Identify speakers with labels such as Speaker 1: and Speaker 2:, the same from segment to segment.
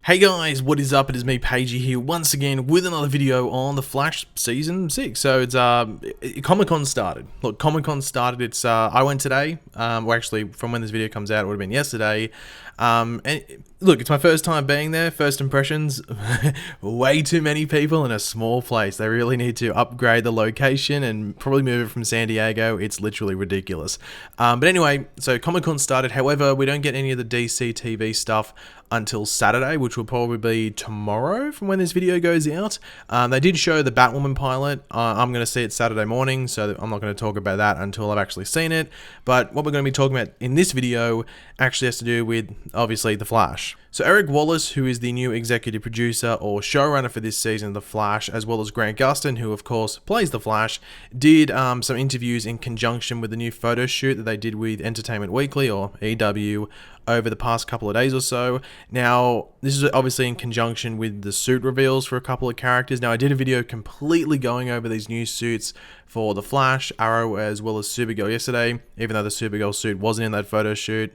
Speaker 1: Hey guys, what is up? It is me, Pagey, here once again with another video on The Flash Season 6. So it's Comic-Con started. Look, Comic-Con started. It's I went today. Well, actually, from when this video comes out, it would have been yesterday. And look, it's my first time being there. First impressions, way too many people in a small place. They really need to upgrade the location and probably move it from San Diego. It's literally ridiculous. But anyway, so Comic-Con started. However, we don't get any of the DC TV stuff until Saturday, which will probably be tomorrow from when this video goes out. They did show the Batwoman pilot. I'm going to see it Saturday morning, so I'm not going to talk about that until I've actually seen it. But what we're going to be talking about in this video actually has to do with, obviously, The Flash. So Eric Wallace, who is the new executive producer or showrunner for this season of The Flash, as well as Grant Gustin, who of course plays The Flash, did some interviews in conjunction with the new photo shoot that they did with Entertainment Weekly, or EW, over the past couple of days or so. Now, this is obviously in conjunction with the suit reveals for a couple of characters. Now, I did a video completely going over these new suits for The Flash, Arrow, as well as Supergirl yesterday, even though the Supergirl suit wasn't in that photo shoot,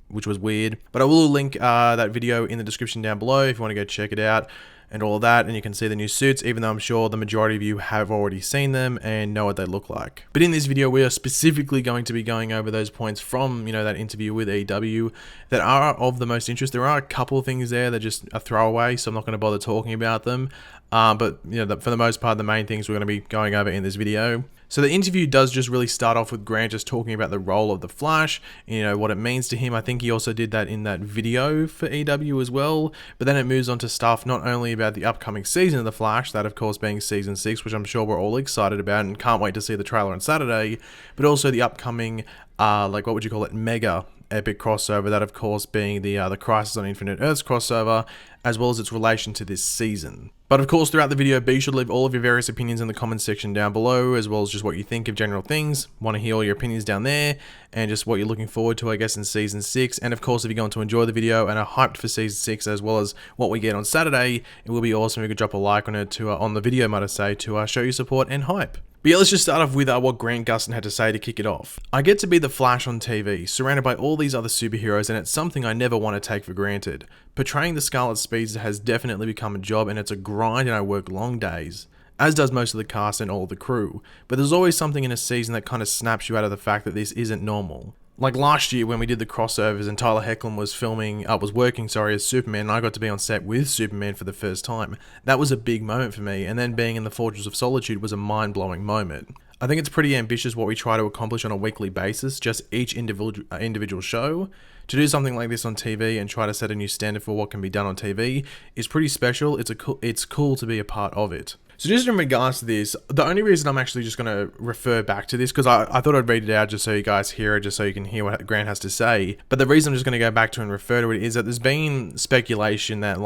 Speaker 1: which was weird. But I will link that video in the description down below if you want to go check it out and all of that, and you can see the new suits, even though I'm sure the majority of you have already seen them and know what they look like. But in this video, we are specifically going to be going over those points from, that interview with EW that are of the most interest. There are a couple of things there that just a throwaway, so I'm not going to bother talking about them. But for the most part, the main things we're going to be going over in this video. So the interview does just really start off with Grant just talking about the role of the Flash, what it means to him. I think he also did that in that video for EW as well. But then it moves on to stuff not only about the upcoming season of the Flash, that of course being season 6, which I'm sure we're all excited about and can't wait to see the trailer on Saturday, but also the upcoming, what would you call it, mega epic crossover, that of course being the Crisis on Infinite Earths crossover, as well as its relation to this season. But of course, throughout the video, be sure to leave all of your various opinions in the comments section down below, as well as just what you think of general things. Want to hear all your opinions down there, and just what you're looking forward to, I guess, in Season 6. And of course, if you're going to enjoy the video and are hyped for Season 6, as well as what we get on Saturday, it will be awesome if you could drop a like on it, on the video, might I say, to show your support and hype. But yeah, let's just start off with what Grant Gustin had to say to kick it off. I get to be the Flash on TV, surrounded by all these other superheroes, and it's something I never want to take for granted. Portraying the Scarlet Speedster has definitely become a job, and it's a grind, and I work long days, as does most of the cast and all of the crew. But there's always something in a season that kind of snaps you out of the fact that this isn't normal. Like last year when we did the crossovers and Tyler Hoechlin was working as Superman, and I got to be on set with Superman for the first time. That was a big moment for me, and then being in the Fortress of Solitude was a mind-blowing moment. I think it's pretty ambitious what we try to accomplish on a weekly basis, just each individual show. To do something like this on TV and try to set a new standard for what can be done on TV is pretty special. It's cool to be a part of it. So just in regards to this, the only reason I'm actually just going to refer back to this, because I thought I'd read it out just so you guys hear it, just so you can hear what Grant has to say. But the reason I'm just going to go back to and refer to it is that there's been speculation that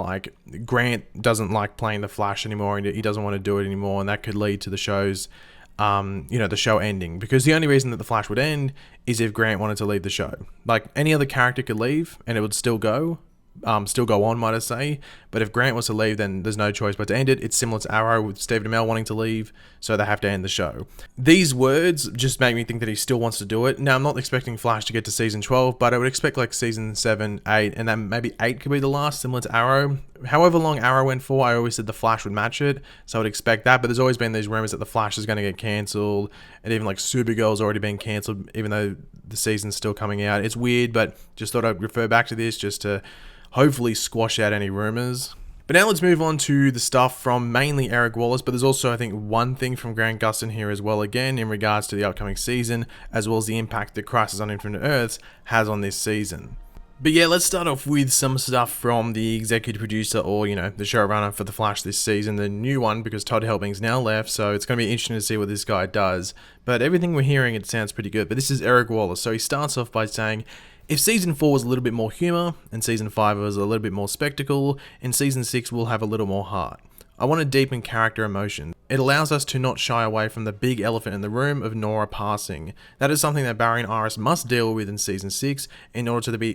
Speaker 1: Grant doesn't like playing the Flash anymore and he doesn't want to do it anymore, and that could lead to the show's the show ending, because the only reason that the Flash would end is if Grant wanted to leave the show. Like, any other character could leave and it would still go on, might I say. But if Grant was to leave, then there's no choice but to end it. It's similar to Arrow with Stephen Amell wanting to leave, so they have to end the show. These words just make me think that he still wants to do it. Now, I'm not expecting Flash to get to season 12, but I would expect season 7, 8, and then maybe 8 could be the last, similar to Arrow. However long Arrow went for, I always said the Flash would match it, so I would expect that. But there's always been these rumors that the Flash is going to get cancelled, and even Supergirl's already been cancelled, even though the season's still coming out. It's weird, but just thought I'd refer back to this just to hopefully squash out any rumors. But now let's move on to the stuff from mainly Eric Wallace, but there's also, I think, one thing from Grant Gustin here as well, again, in regards to the upcoming season, as well as the impact that Crisis on Infinite Earths has on this season. But yeah, let's start off with some stuff from the executive producer, or, the showrunner for The Flash this season, the new one, because Todd Helbing's now left, so it's going to be interesting to see what this guy does. But everything we're hearing, it sounds pretty good. But this is Eric Wallace, so he starts off by saying, if Season 4 was a little bit more humour, and Season 5 was a little bit more spectacle, and Season 6 will have a little more heart. I want to deepen character emotion. It allows us to not shy away from the big elephant in the room of Nora passing. That is something that Barry and Iris must deal with in Season 6 in order to be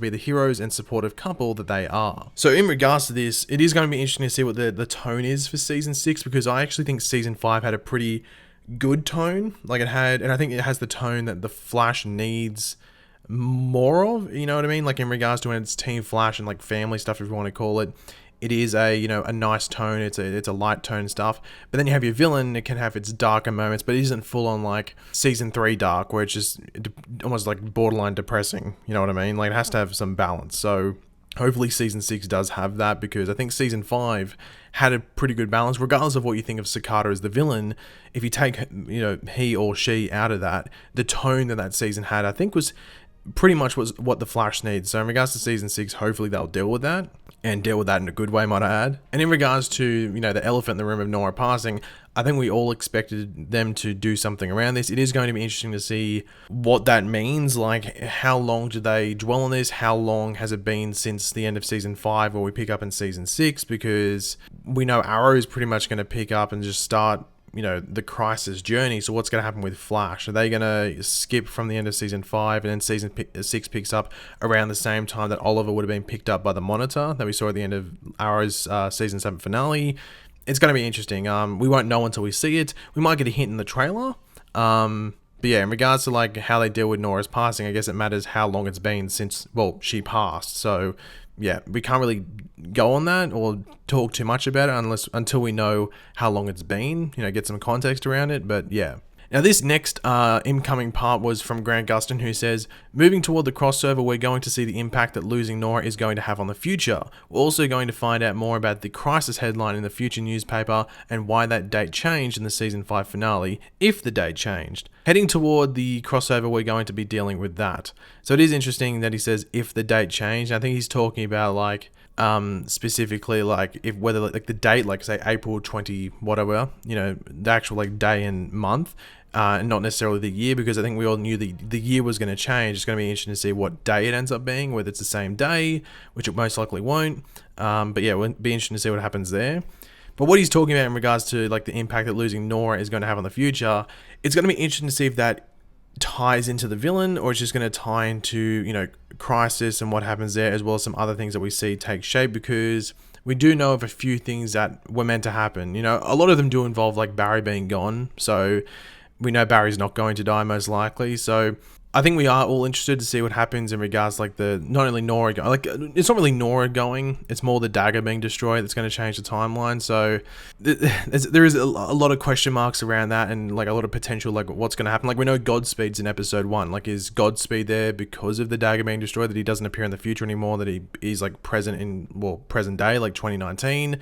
Speaker 1: the heroes and supportive couple that they are. So in regards to this, it is going to be interesting to see what the tone is for Season 6, because I actually think Season 5 had a pretty good tone. And I think it has the tone that the Flash needs more of, you know what I mean? Like in regards to when it's Team Flash and like family stuff, if you want to call it. It is a, you know, a nice tone. It's a light tone stuff. But then you have your villain. It can have its darker moments, but it isn't full on like season 3 dark, where it's just almost like borderline depressing. You know what I mean? Like it has to have some balance. So hopefully season 6 does have that, because I think season 5 had a pretty good balance, regardless of what you think of Cicada as the villain. If you take, you know, he or she out of that, the tone that season had, I think was pretty much was what the Flash needs. So in regards to season 6, hopefully they'll deal with that, and deal with that in a good way, might I add. And in regards to, you know, the elephant in the room of Nora passing, I think we all expected them to do something around this. It is going to be interesting to see what that means. Like, how long do they dwell on this? How long has it been since the end of season 5, or we pick up in season 6? Because we know Arrow is pretty much going to pick up and just start, you know, the Crisis journey. So what's going to happen with Flash? Are they going to skip from the end of season 5 and then season 6 picks up around the same time that Oliver would have been picked up by the Monitor that we saw at the end of Arrow's season 7 finale? It's going to be interesting. We won't know until we see it. We might get a hint in the trailer. But yeah, in regards to like how they deal with Nora's passing, I guess it matters how long it's been since, well, she passed. So yeah, we can't really go on that or talk too much about it until we know how long it's been, you know, get some context around it. But yeah. Now this next incoming part was from Grant Gustin, who says, moving toward the crossover, we're going to see the impact that losing Nora is going to have on the future. We're also going to find out more about the Crisis headline in the future newspaper and why that date changed in the season 5 finale, if the date changed. Heading toward the crossover, we're going to be dealing with that. So it is interesting that he says if the date changed. I think he's talking about like specifically like if whether like the date, like say April 20 whatever, you know, the actual like day and month, and not necessarily the year, because I think we all knew the year was going to change. It's going to be interesting to see what day it ends up being, whether it's the same day, which it most likely won't. But yeah, it'll be interesting to see what happens there. But what he's talking about in regards to like the impact that losing Nora is going to have on the future, it's going to be interesting to see if that ties into the villain, or it's just going to tie into, you know, Crisis and what happens there, as well as some other things that we see take shape, because we do know of a few things that were meant to happen. You know, a lot of them do involve like Barry being gone, so we know Barry's not going to die most likely. So I think we are all interested to see what happens in regards to like the, not only Nora going, like it's not really Nora going, it's more the dagger being destroyed that's going to change the timeline. So there is a lot of question marks around that, and like a lot of potential, like what's going to happen. Like we know Godspeed's in episode 1. Like is Godspeed there because of the dagger being destroyed, that he doesn't appear in the future anymore, that he's like present in, well, present day, like 2019.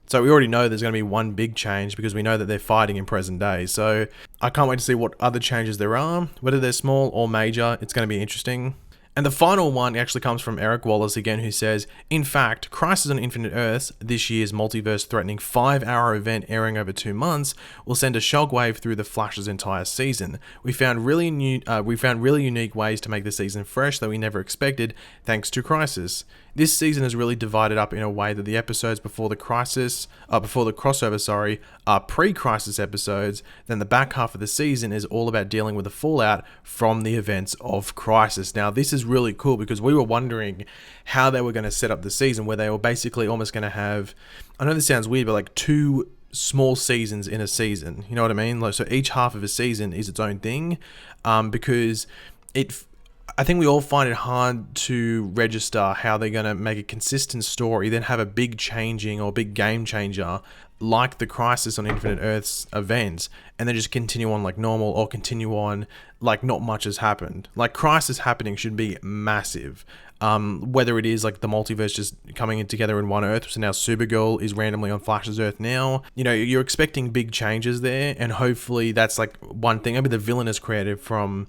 Speaker 1: So we already know there's going to be one big change, because we know that they're fighting in present day. So I can't wait to see what other changes there are, whether they're small or major. It's going to be interesting. And the final one actually comes from Eric Wallace again, who says, in fact, Crisis on Infinite Earths, this year's multiverse-threatening 5-hour event airing over 2 months, will send a shockwave through the Flash's entire season. We found really unique ways to make the season fresh that we never expected, thanks to Crisis. This season is really divided up in a way that the episodes before the crossover, are pre-Crisis episodes. Then the back half of the season is all about dealing with the fallout from the events of Crisis. Now, this is really cool, because we were wondering how they were going to set up the season, where they were basically almost going to have, I know this sounds weird, but like 2 small seasons in a season. You know what I mean? Like, so each half of a season is its own thing, because I think we all find it hard to register how they're going to make a consistent story, then have a big changing or big game changer like the Crisis on Infinite Earths events, and then just continue on like normal, or continue on like not much has happened. Like Crisis happening should be massive. Whether it is like the multiverse just coming in together in one Earth, so now Supergirl is randomly on Flash's Earth now. You know, you're expecting big changes there, and hopefully that's like one thing. Maybe the villain is created from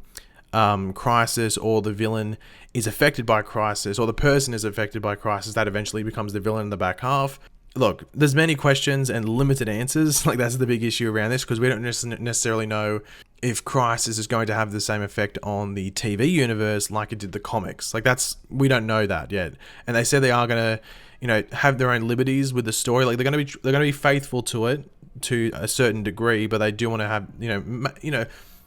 Speaker 1: Crisis, or the villain is affected by Crisis, or the person is affected by Crisis that eventually becomes the villain in the back half. Look, there's many questions and limited answers. Like that's the big issue around this, because we don't necessarily know if Crisis is going to have the same effect on the TV universe like it did the comics. Like we don't know that yet. And they said they are going to, you know, have their own liberties with the story. Like they're going to be faithful to it to a certain degree, but they do want to have,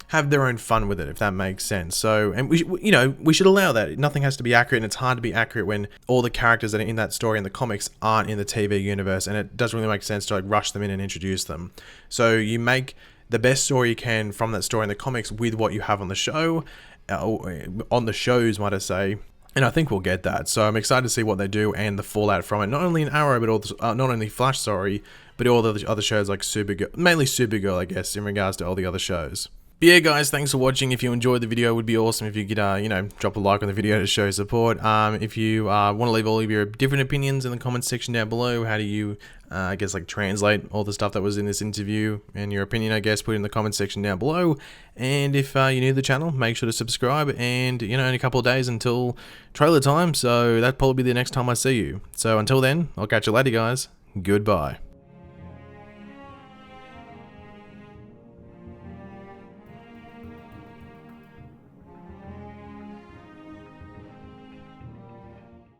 Speaker 1: have their own fun with it, if that makes sense. So, and we should allow that. Nothing has to be accurate, and it's hard to be accurate when all the characters that are in that story in the comics aren't in the TV universe, and it doesn't really make sense to like rush them in and introduce them. So you make the best story you can from that story in the comics with what you have on the show, on the shows, might I say. And I think we'll get that. So I'm excited to see what they do and the fallout from it. Not only in Arrow, but also, not only Flash, sorry, but all the other shows like Supergirl, mainly Supergirl, I guess, in regards to all the other shows. But yeah, guys, thanks for watching. If you enjoyed the video, it would be awesome if you could, drop a like on the video to show support. If you want to leave all of your different opinions in the comments section down below, how do you, translate all the stuff that was in this interview and your opinion, I guess, put it in the comments section down below. And if you're new to the channel, make sure to subscribe. And, in a couple of days until trailer time, so that'll probably be the next time I see you. So until then, I'll catch you later, guys. Goodbye.